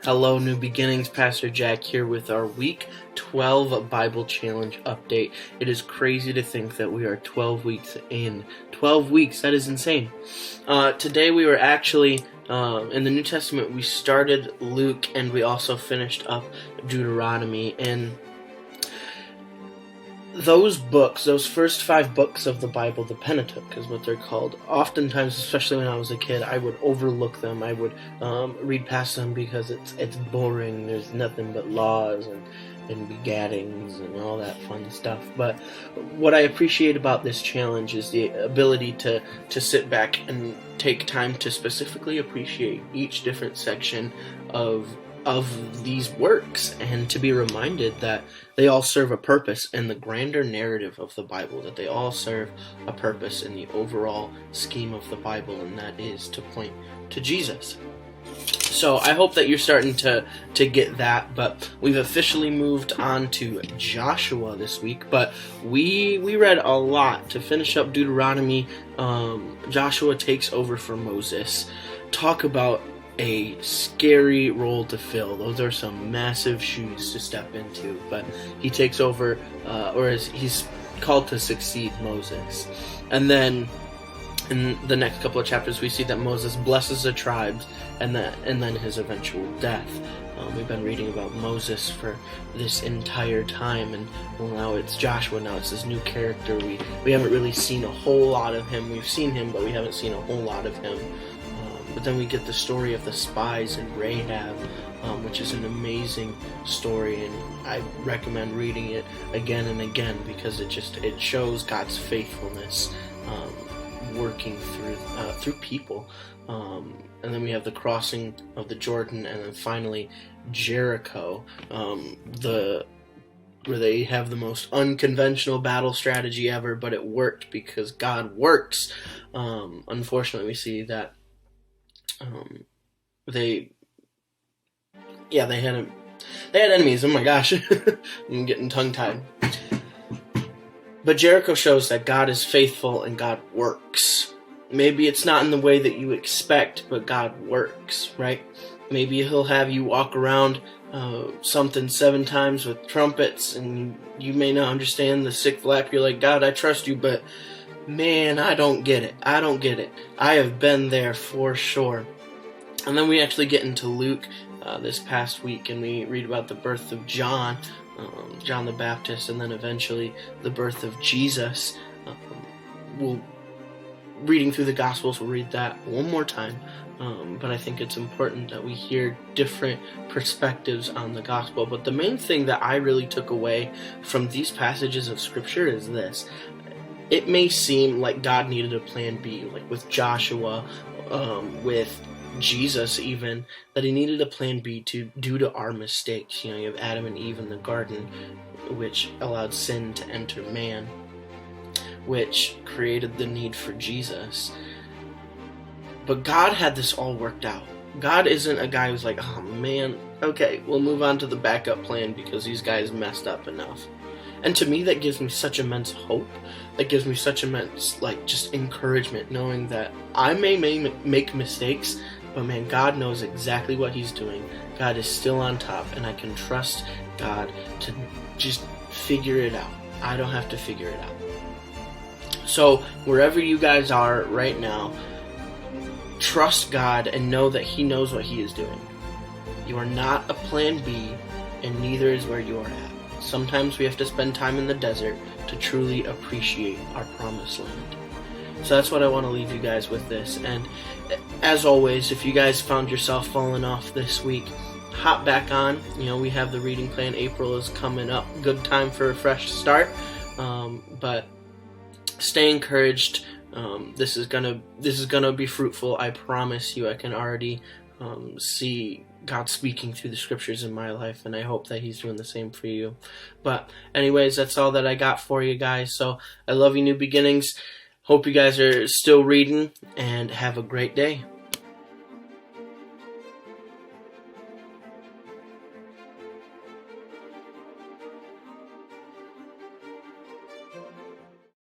Hello, New Beginnings. Pastor Jack here with our Week 12 Bible Challenge update. It is crazy to think that we are 12 weeks in. 12 weeks, that is insane. Today we were actually, in the New Testament, we started Luke and we also finished up Deuteronomy. And those books, those first 5 books of the Bible, the Pentateuch is what they're called. Oftentimes, especially when I was a kid, I would overlook them. I would read past them because it's boring. There's nothing but laws and begattings and all that fun stuff. But what I appreciate about this challenge is the ability to sit back and take time to specifically appreciate each different section of these works, and to be reminded that they all serve a purpose in the grander narrative of the Bible, that they all serve a purpose in the overall scheme of the Bible, and that is to point to Jesus. So I hope that you're starting to get that, but we've officially moved on to Joshua this week, but we read a lot. To finish up Deuteronomy, Joshua takes over for Moses. Talk about a scary role to fill. Those are some massive shoes to step into, but he takes over, he's called to succeed Moses. And then in the next couple of chapters we see that Moses blesses the tribes and then his eventual death. We've been reading about Moses for this entire time, and well, now it's Joshua. Now it's this new character. We haven't really seen a whole lot of him. We've seen him, but we haven't seen a whole lot of him. But then we get the story of the spies and Rahab, which is an amazing story, and I recommend reading it again and again because it shows God's faithfulness working through people. And then we have the crossing of the Jordan, and then finally Jericho, where they have the most unconventional battle strategy ever, but it worked because God works. Unfortunately, we see that they had enemies. Oh my gosh, I'm getting tongue-tied. But Jericho shows that God is faithful and God works. Maybe it's not in the way that you expect, but God works, right? Maybe He'll have you walk around something 7 times with trumpets, and you may not understand the 6th lap. You're like, God, I trust you, but man, I don't get it. I have been there for sure. And then we actually get into Luke this past week, and we read about the birth of John the Baptist, and then eventually the birth of Jesus. Reading through the Gospels, we'll read that one more time. But I think it's important that we hear different perspectives on the Gospel. But the main thing that I really took away from these passages of Scripture is this. It may seem like God needed a plan B, like with Joshua, with Jesus even, that He needed a plan B due to our mistakes. You have Adam and Eve in the garden, which allowed sin to enter man, which created the need for Jesus. But God had this all worked out. God isn't a guy who's like, oh man, okay, we'll move on to the backup plan because these guys messed up enough. And to me, that gives me such immense hope. That gives me such immense, just encouragement, knowing that I may make mistakes, but man, God knows exactly what He's doing. God is still on top, and I can trust God to just figure it out. I don't have to figure it out. So, wherever you guys are right now, trust God and know that He knows what He is doing. You are not a plan B, and neither is where you are at. Sometimes we have to spend time in the desert to truly appreciate our promised land. So that's what I want to leave you guys with this. And as always, if you guys found yourself falling off this week, hop back on. We have the reading plan. April is coming up. Good time for a fresh start. But stay encouraged. This is gonna be fruitful. I promise you. I can already see God speaking through the Scriptures in my life, and I hope that He's doing the same for you. But anyways, that's all that I got for you guys. So I love you, New Beginnings. Hope you guys are still reading, and have a great day.